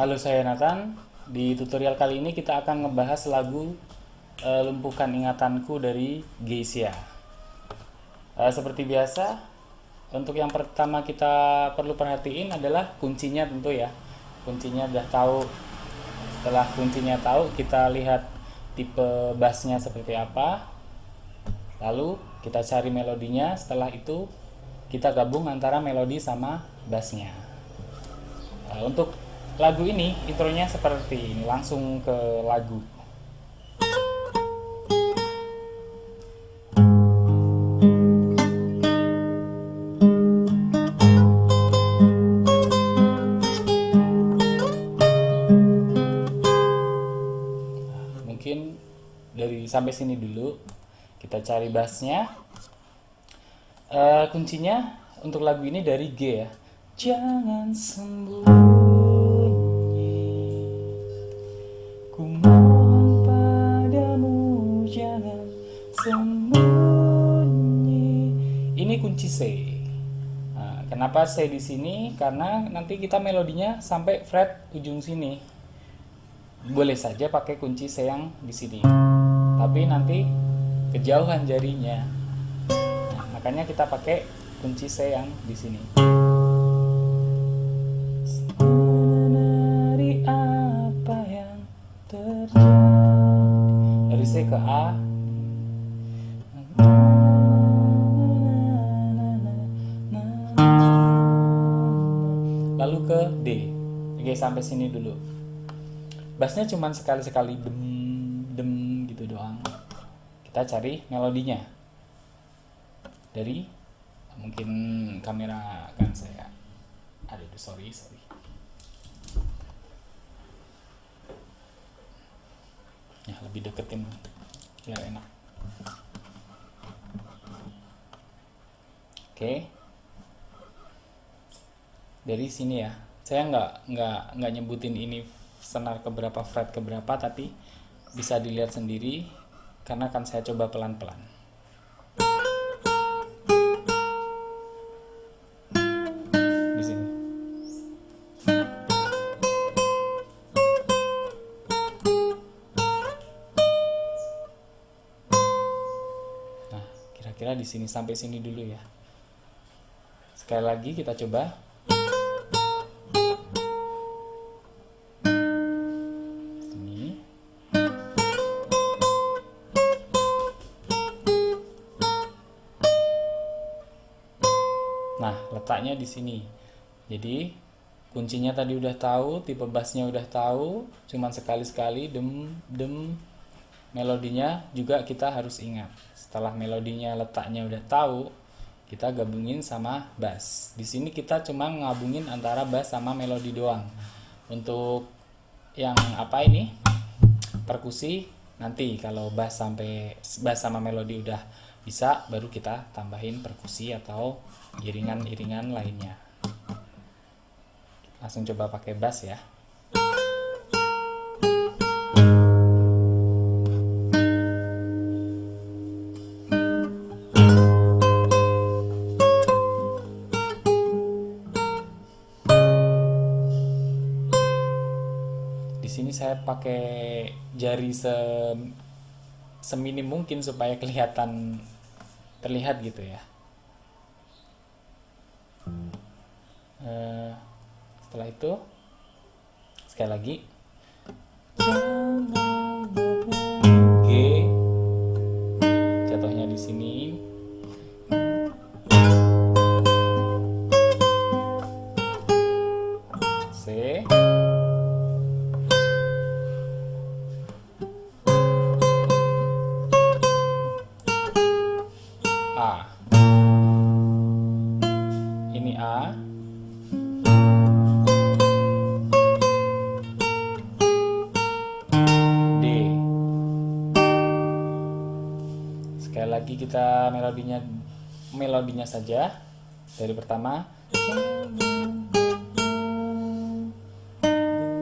Halo, saya Nathan. Di tutorial kali ini kita akan ngebahas lagu Lumpuhkan Ingatanku dari Geisha. Seperti biasa, untuk yang pertama kita perlu perhatiin adalah kuncinya tentu ya. Kuncinya udah tahu. Setelah kuncinya tahu, kita lihat tipe bassnya seperti apa. Lalu kita cari melodinya. Setelah itu kita gabung antara melodi sama bassnya. Untuk lagu ini intronya seperti ini, langsung ke lagu. Mungkin dari sampai sini dulu, kita cari bassnya. Kuncinya untuk lagu ini dari G ya. Jangan sembunyi, ku mohon padamu, jangan sembunyi. Ini kunci C. Nah, kenapa C di sini? Karena nanti kita melodinya sampai fret ujung sini. Boleh saja pakai kunci C yang di sini, tapi nanti kejauhan jarinya. Nah, makanya kita pakai kunci C yang di sini. Dari apa yang terjadi, dari C ke A, lalu ke D. Oke, sampai sini dulu. Bassnya cuma sekali-sekali dem dem gitu doang. Kita cari melodinya dari, mungkin kamera kan saya, aduh sorry ya, lebih deketin biar enak. Oke, dari sini ya, saya nggak nyebutin ini senar keberapa, fret keberapa, tapi bisa dilihat sendiri karena kan saya coba pelan-pelan. Di sini. Nah, kira-kira di sini, sampai sini dulu ya. Sekali lagi kita coba. Nah, letaknya di sini. Jadi, kuncinya tadi udah tahu, tipe bassnya udah tahu, cuman sekali-sekali dem dem. Melodinya juga kita harus ingat. Setelah melodinya, letaknya udah tahu, kita gabungin sama bass. Di sini kita cuma ngabungin antara bass sama melodi doang. Untuk yang apa ini? Perkusi, nanti kalau bass sama melodi udah bisa, baru kita tambahin perkusi atau iringan-iringan lainnya. Langsung coba pakai bass ya. Di sini saya pakai jari seminim mungkin supaya terlihat gitu ya. Setelah itu sekali lagi G, jatuhnya di sini. C, A. Ini A. D. Sekali lagi kita melodinya saja. Dari pertama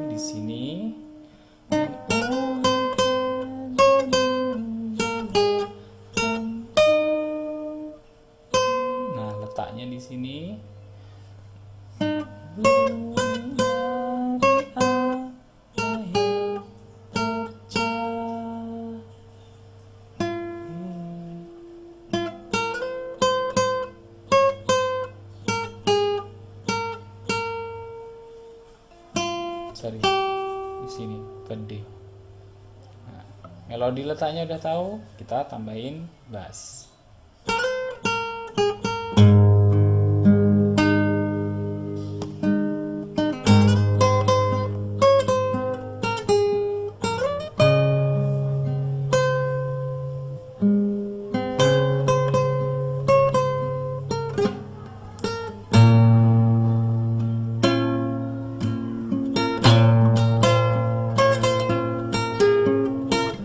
di sini. Nah, letaknya di sini. sorry, di sini ke D. Nah, melodi letaknya udah tahu, kita tambahin bass.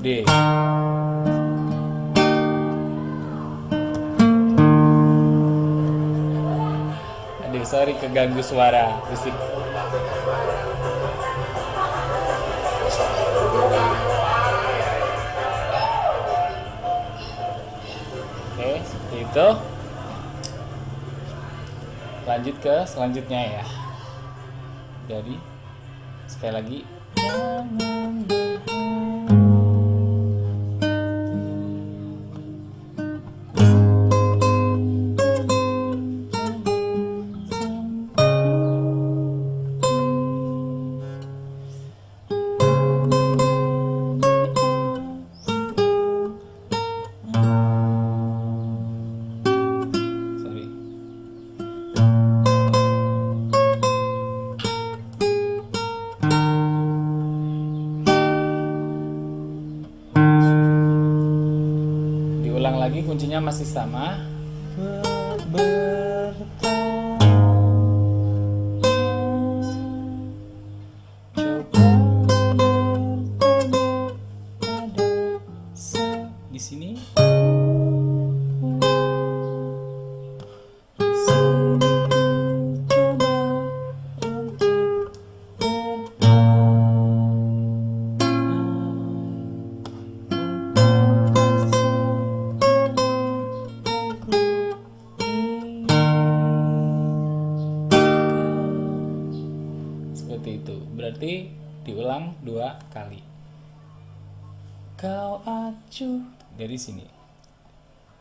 D. Aduh, sorry keganggu suara musik. Oke, seperti itu. Lanjut ke selanjutnya ya. Dari sekali lagi. Sorry. Diulang lagi, kuncinya masih sama. Di sini. Seperti itu. Berarti diulang 2 kali. Kau acuh dari sini.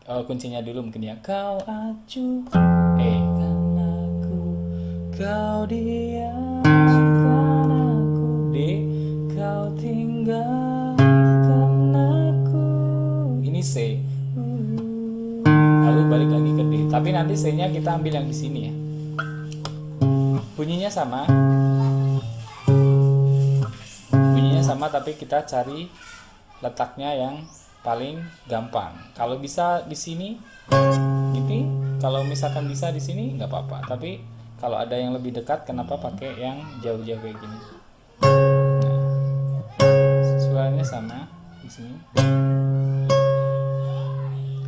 Oh, kuncinya dulu mungkin ya. Kau acuh, kan aku, kau diamkan aku, D, kau tinggalkan aku. Ini C. Lalu balik lagi ke D. Tapi nanti C-nya kita ambil yang di sini ya. Bunyinya sama. Bunyinya sama tapi kita cari letaknya yang paling gampang. Kalau bisa di sini, gitu. Kalau misalkan bisa di sini nggak apa-apa. Tapi kalau ada yang lebih dekat, kenapa pakai yang jauh-jauh kayak gini? Nah, suaranya sama di sini.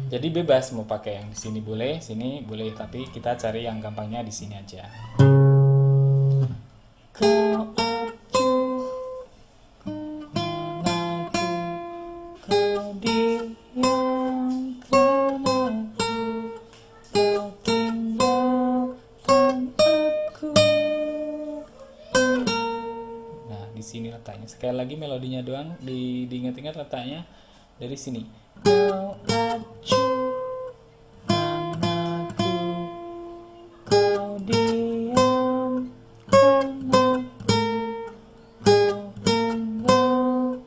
Jadi bebas mau pakai yang di sini boleh, sini boleh. Tapi kita cari yang gampangnya di sini aja. Di sini letaknya. Sekali lagi melodinya doang diingat-ingat letaknya dari sini. Kau acuhkan aku, kau diamkan aku, kau tinggalkan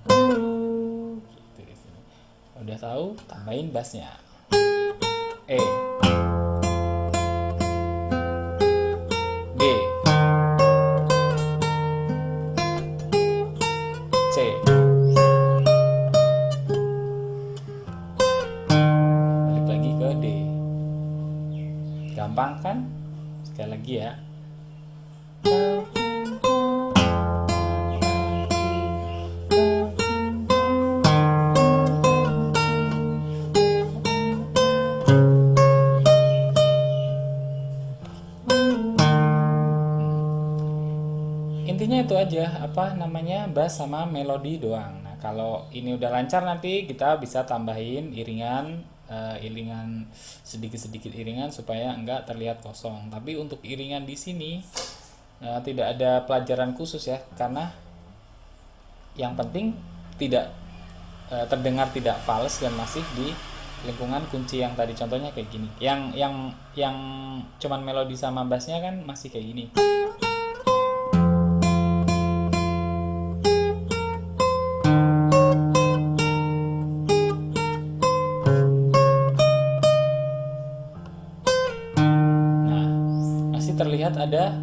aku. Gitu di sini. Udah tahu, tambahin bassnya. E. C. Balik lagi ke D. Gampang kan? Sekali lagi ya. Intinya itu aja, bass sama melodi doang. Nah, kalau ini udah lancar nanti kita bisa tambahin iringan, sedikit-sedikit iringan supaya enggak terlihat kosong. Tapi untuk iringan di sini tidak ada pelajaran khusus ya, karena yang penting tidak terdengar tidak fals dan masih di lingkungan kunci yang tadi contohnya kayak gini. Yang cuman melodi sama bassnya kan masih kayak gini. Nah, masih terlihat ada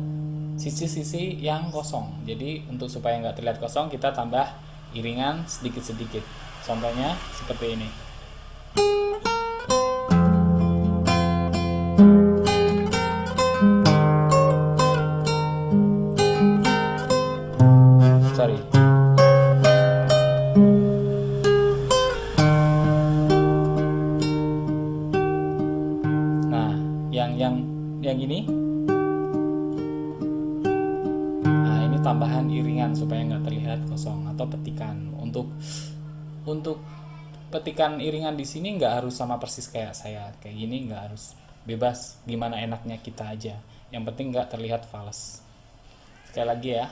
sisi-sisi yang kosong. Jadi untuk supaya nggak terlihat kosong, kita tambah iringan sedikit-sedikit. Contohnya seperti ini. Sorry. Nah, yang ini. Nah, ini tambahan iringan supaya nggak terlihat kosong atau petikan. Untuk petikan iringan di sini nggak harus sama persis kayak saya kayak gini, nggak harus, bebas gimana enaknya kita aja. Yang penting nggak terlihat fals. Sekali lagi ya.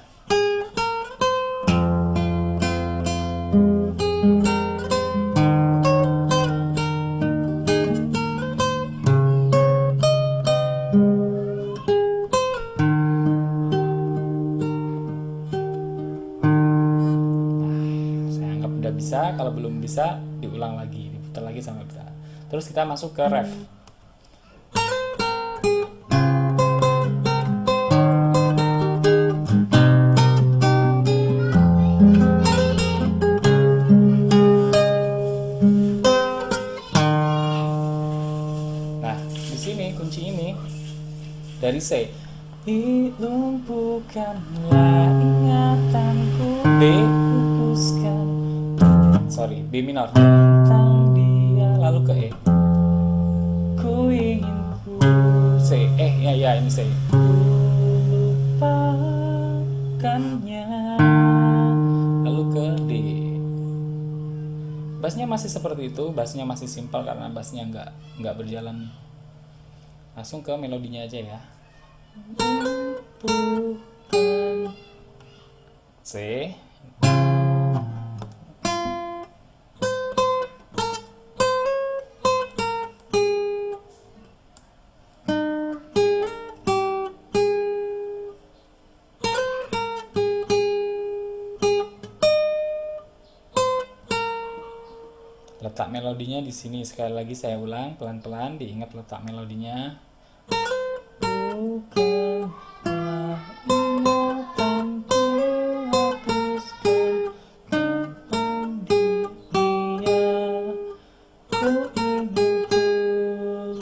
Bisa, kalau belum bisa diulang lagi, diputar lagi sampai bisa. Terus kita masuk ke ref. Nah, di sini kunci ini dari C. Dilumpuhkanlah ingatanku, B hapuskan, sorry, B minor, tentang dia, lalu ke E. Ku ingin ku C, ya ini C. Lupakannya, lalu ke D. Bassnya masih seperti itu, bassnya masih simpel karena bassnya nggak berjalan. Langsung ke melodinya aja ya. C. Letak melodinya di sini. Sekali lagi saya ulang pelan-pelan, diingat letak melodinya. Bukanlah ingatanku, hapuskan tentang dia, ku ingin ku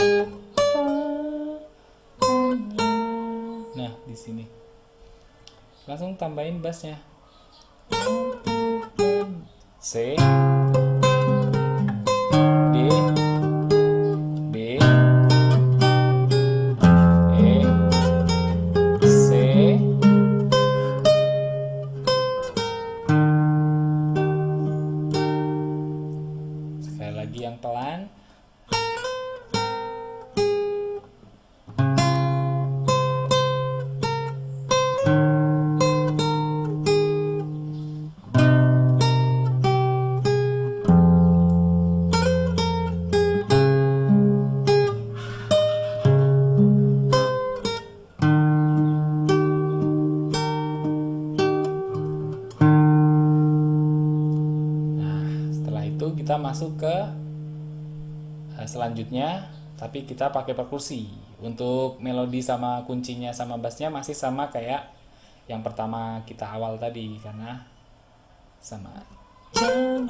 lupakannya. Nah, di sini langsung tambahin bassnya. C, yang pelan. Nah, setelah itu kita masuk ke selanjutnya, tapi kita pakai perkusi. Untuk melodi sama kuncinya sama bassnya masih sama kayak yang pertama kita awal tadi, karena sama. Jangan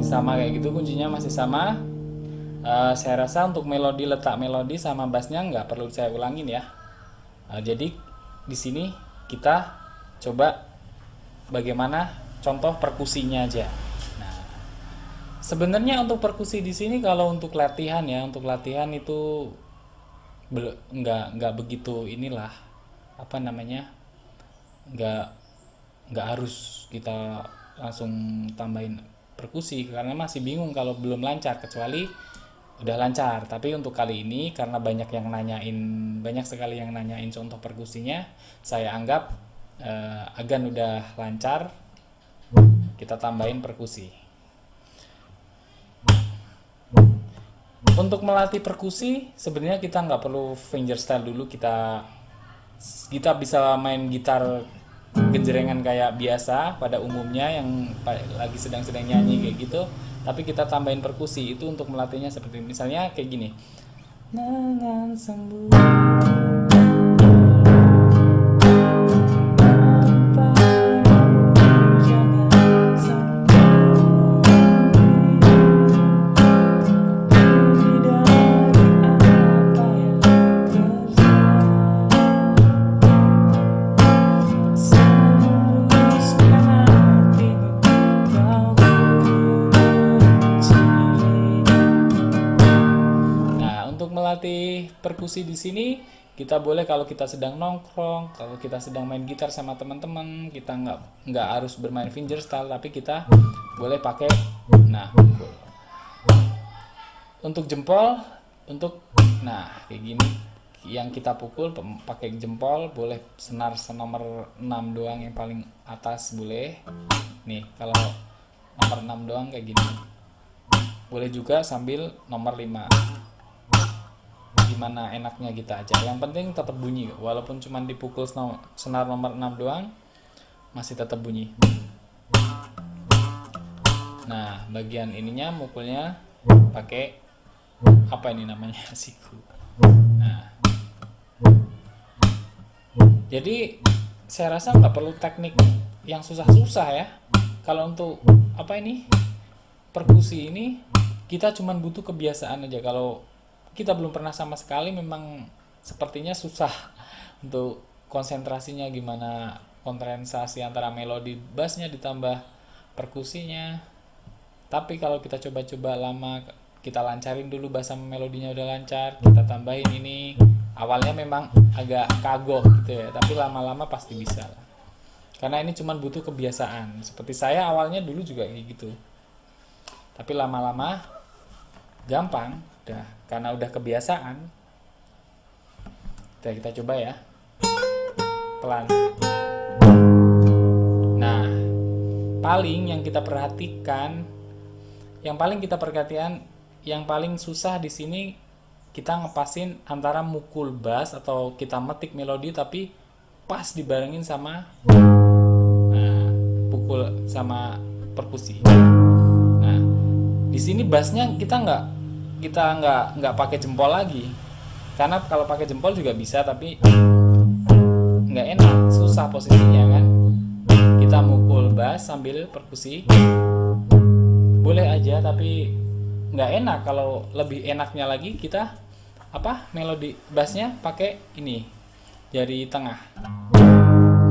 sama kayak gitu, kuncinya masih sama. Saya rasa untuk melodi, letak melodi sama bassnya nggak perlu saya ulangin ya. Jadi di sini kita coba bagaimana contoh perkusinya aja. Nah, Sebenarnya untuk perkusi di sini kalau untuk latihan ya, untuk latihan itu nggak begitu inilah apa namanya, nggak nggak harus kita langsung tambahin perkusi karena masih bingung kalau belum lancar, kecuali udah lancar. Tapi untuk kali ini karena banyak sekali yang nanyain contoh perkusinya, saya anggap Agan udah lancar, kita tambahin perkusi. Untuk melatih perkusi sebenarnya kita nggak perlu fingerstyle dulu, kita kita bisa main gitar genjrengan kayak biasa pada umumnya yang lagi sedang-sedang nyanyi kayak gitu, tapi kita tambahin perkusi itu untuk melatihnya. Seperti misalnya kayak gini, dengan sembuh melatih perkusi di sini. Kita boleh kalau kita sedang nongkrong, kalau kita sedang main gitar sama teman-teman, kita nggak harus bermain fingerstyle, tapi kita boleh pakai. Nah, untuk jempol, kayak gini, yang kita pukul pakai jempol, boleh senar nomor 6 doang yang paling atas boleh. Nih, kalau nomor 6 doang kayak gini. Boleh juga sambil nomor 5. Gimana enaknya kita aja, yang penting tetap bunyi, walaupun cuma dipukul senar nomor 6 doang masih tetap bunyi. Nah, bagian ininya mukulnya pakai apa ini namanya, siku. Nah, jadi saya rasa nggak perlu teknik yang susah-susah ya. Kalau untuk apa ini perkusi ini, kita cuma butuh kebiasaan aja. Kalau kita belum pernah sama sekali, memang sepertinya susah untuk konsentrasinya, gimana kontrensasi antara melodi bassnya ditambah perkusinya. Tapi kalau kita coba-coba lama, kita lancarin dulu bass sama melodinya udah lancar, kita tambahin ini, awalnya memang agak kagok gitu ya, tapi lama-lama pasti bisa lah. Karena ini cuma butuh kebiasaan. Seperti saya awalnya dulu juga kayak gitu, tapi lama-lama gampang karena udah kebiasaan. Kita coba ya, pelan. Nah, yang paling susah di sini kita ngepasin antara mukul bass atau kita metik melodi tapi pas dibarengin sama pukul sama perkusi. Nah, di sini bassnya kita nggak pakai jempol lagi, karena kalau pakai jempol juga bisa tapi nggak enak, susah posisinya kan. Kita mukul bass sambil perkusi boleh aja, tapi nggak enak. Kalau lebih enaknya lagi kita melodi bassnya pakai ini jari tengah.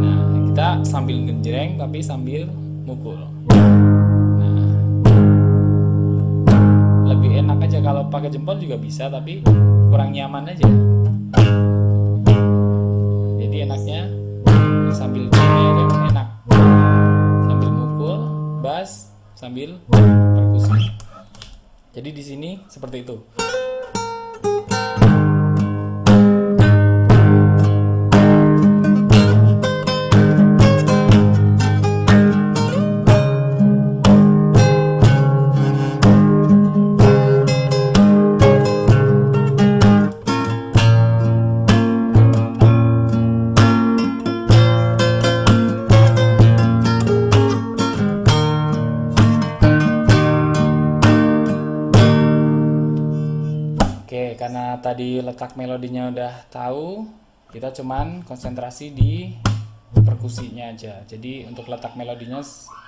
Nah, kita sambil genjreng tapi sambil mukul. Lebih enak aja. Kalau pakai jempol juga bisa tapi kurang nyaman aja. Jadi enaknya sambil gini aja enak, sambil mukul bass sambil perkusi. Jadi di sini seperti itu. Oke, karena tadi letak melodinya udah tahu, kita cuman konsentrasi di perkusinya aja. Jadi untuk letak melodinya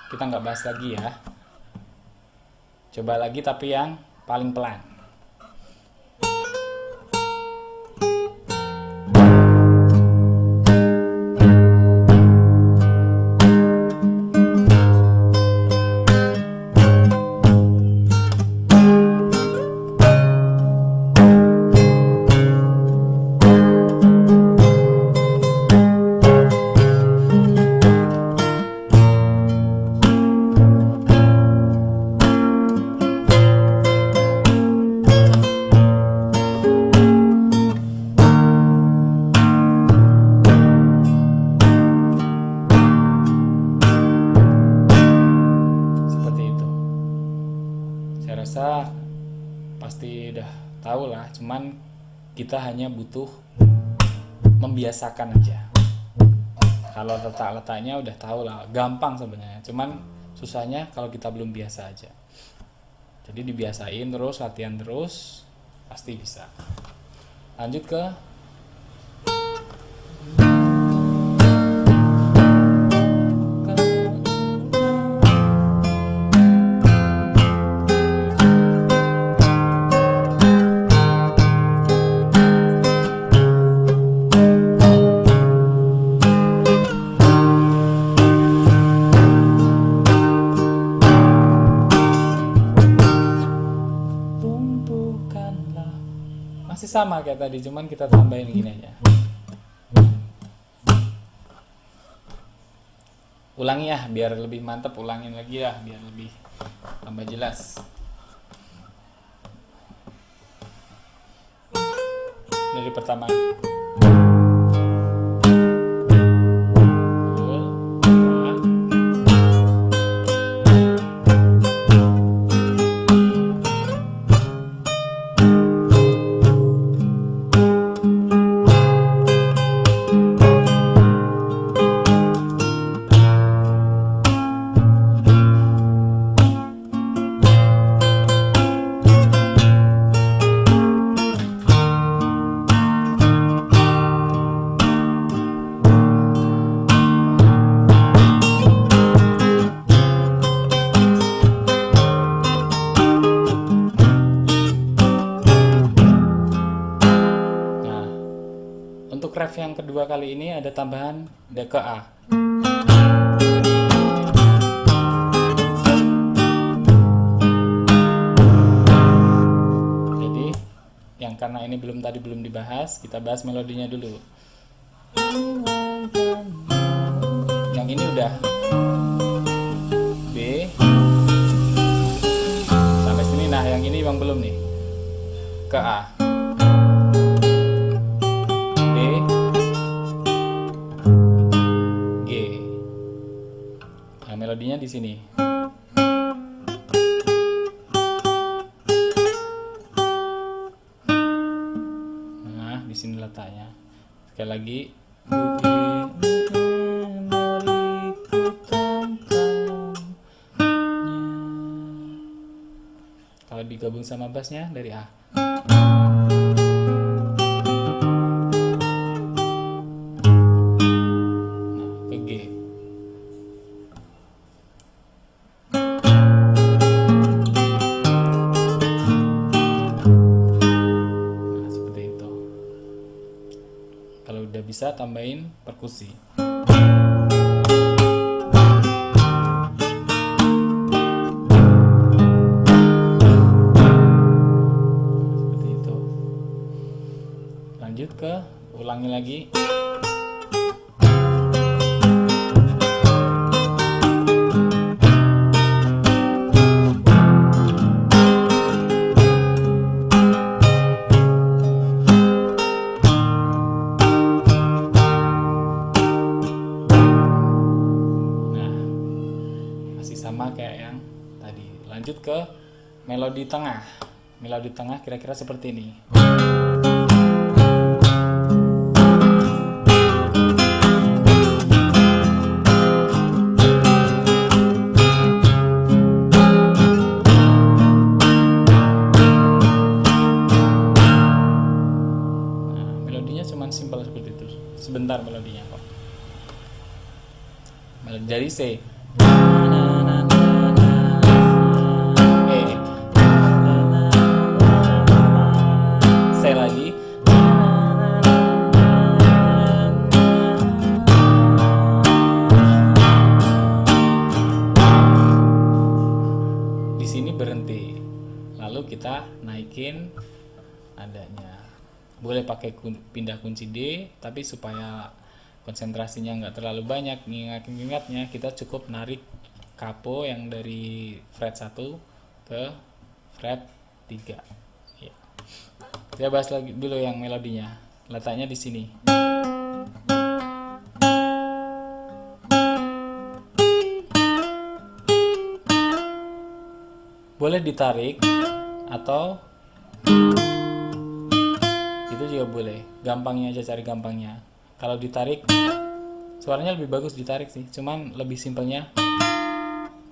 kita nggak bahas lagi ya. Coba lagi tapi yang paling pelan. tahu lah, cuman kita hanya butuh membiasakan aja. Kalau letak-letaknya udah tahu lah, gampang sebenarnya, cuman susahnya kalau kita belum biasa aja. Jadi dibiasain terus, latihan terus, pasti bisa. Lanjut ke masih sama kayak tadi, cuman kita tambahin gini aja. Ulangi ya, biar lebih mantap, ulangin lagi ya, biar lebih tambah jelas. Dari pertama. Untuk ref yang kedua kali ini ada tambahan D ke A. Jadi yang karena ini belum dibahas, kita bahas melodinya dulu. Yang ini udah B sampai sini. Nah yang ini yang belum nih, ke A. Melodinya di sini. Nah, di sini letaknya. Sekali lagi. Kalau digabung sama bassnya dari A. Kalau udah bisa, tambahin perkusi. Seperti itu. Lanjut ke ulangi lagi. Sama kayak yang tadi. Lanjut ke melodi tengah. Melodi tengah kira-kira seperti ini. Nah, melodinya cuman simpel seperti itu. Sebentar melodinya kok. Melodi dari C. Berhenti, lalu kita naikin nadanya. Boleh pakai pindah kunci D, tapi supaya konsentrasinya nggak terlalu banyak ngingatnya, kita cukup narik kapo yang dari fret 1 ke fret 3 ya. Kita bahas lagi dulu yang melodinya. Letaknya di sini. Boleh ditarik atau juga boleh, gampangnya aja, cari gampangnya. Kalau ditarik suaranya lebih bagus ditarik sih, cuman lebih simpelnya.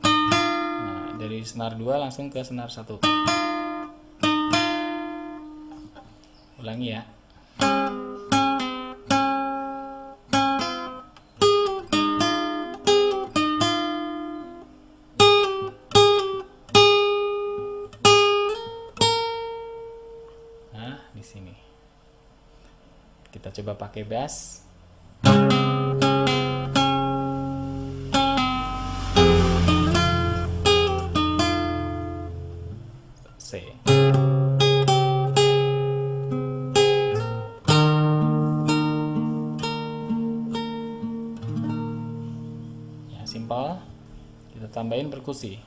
Nah, dari senar 2 langsung ke senar 1. Ulangi ya. Nah, di sini kita coba pakai bass. C. Ya, simpel. Kita tambahin perkusi.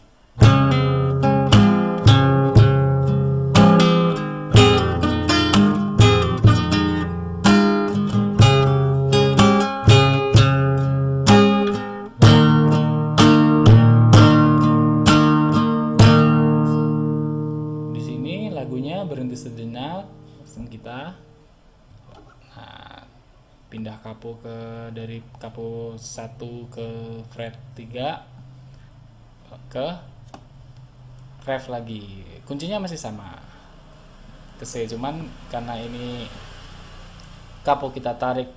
Lagunya berhenti sejenak, langsung kita pindah kapo dari kapo 1 ke fret 3 ke ref lagi. Kuncinya masih sama, ke C, cuman karena ini kapo kita tarik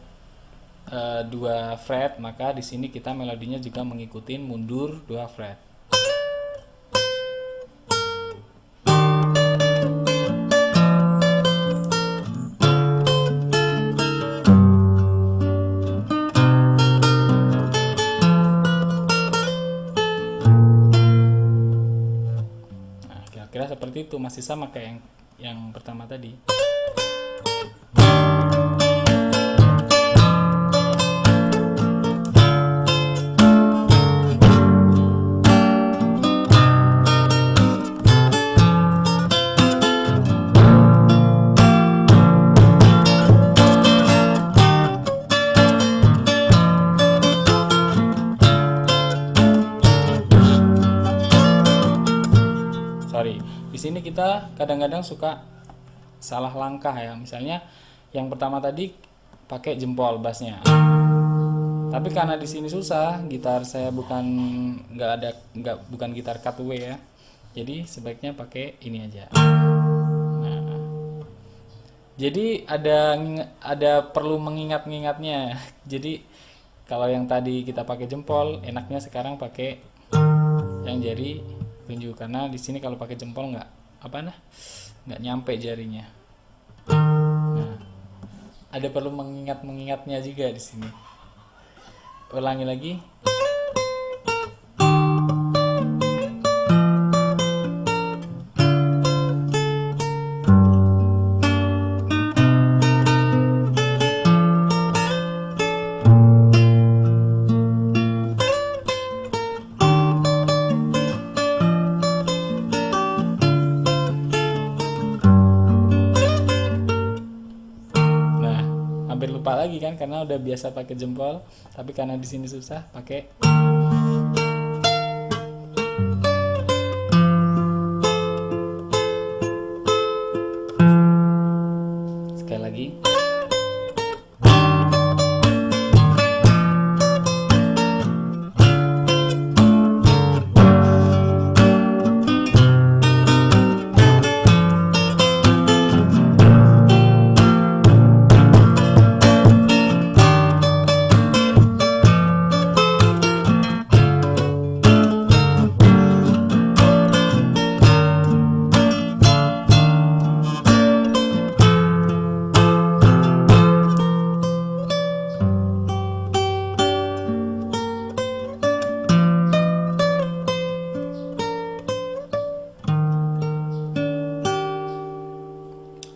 2 fret, maka di sini kita melodinya juga mengikuti mundur 2 fret. Kira seperti itu, masih sama kayak yang pertama tadi. Di sini kita kadang-kadang suka salah langkah ya. Misalnya yang pertama tadi pakai jempol bassnya. Tapi karena di sini susah, gitar saya bukan gitar cutaway ya. Jadi sebaiknya pakai ini aja. Nah, jadi ada perlu mengingat-ingatnya. Jadi kalau yang tadi kita pakai jempol, enaknya sekarang pakai yang jari tunjuk, karena di sini kalau pakai jempol nggak nyampe jarinya. Nah, ada perlu mengingatnya juga di sini. Ulangi lagi. Hampir lupa lagi kan, karena udah biasa pakai jempol, tapi karena di sini susah pakai. Sekali lagi.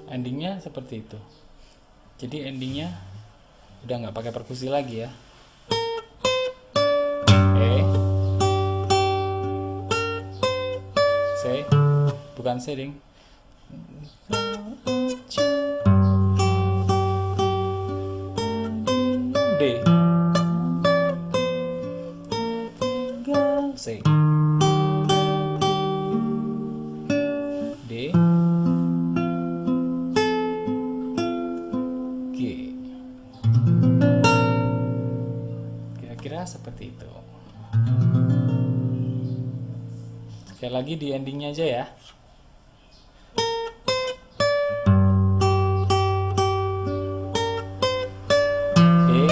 Endingnya seperti itu. Jadi endingnya udah nggak pakai perkusi lagi ya. C, bukan C ding. D, C, D, kira-kira seperti itu. Sekali lagi di endingnya aja ya. B,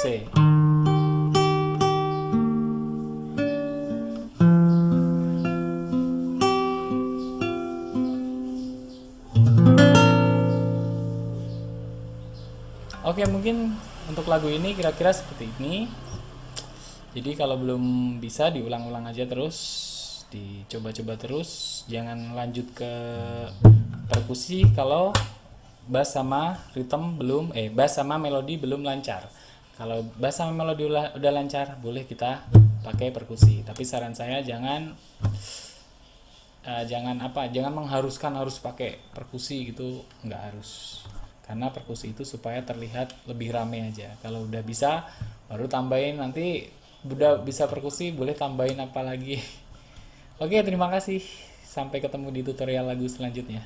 C. Oke, mungkin untuk lagu ini kira-kira seperti ini. Jadi kalau belum bisa diulang-ulang aja terus, dicoba-coba terus, jangan lanjut ke perkusi kalau bass sama rhythm belum bass sama melodi belum lancar. Kalau bass sama melodi udah lancar, boleh kita pakai perkusi. Tapi saran saya jangan jangan mengharuskan harus pakai perkusi gitu, nggak harus. Karena perkusi itu supaya terlihat lebih rame aja. Kalau udah bisa baru tambahin, nanti udah bisa perkusi boleh tambahin apa lagi. Oke, terima kasih. Sampai ketemu di tutorial lagu selanjutnya.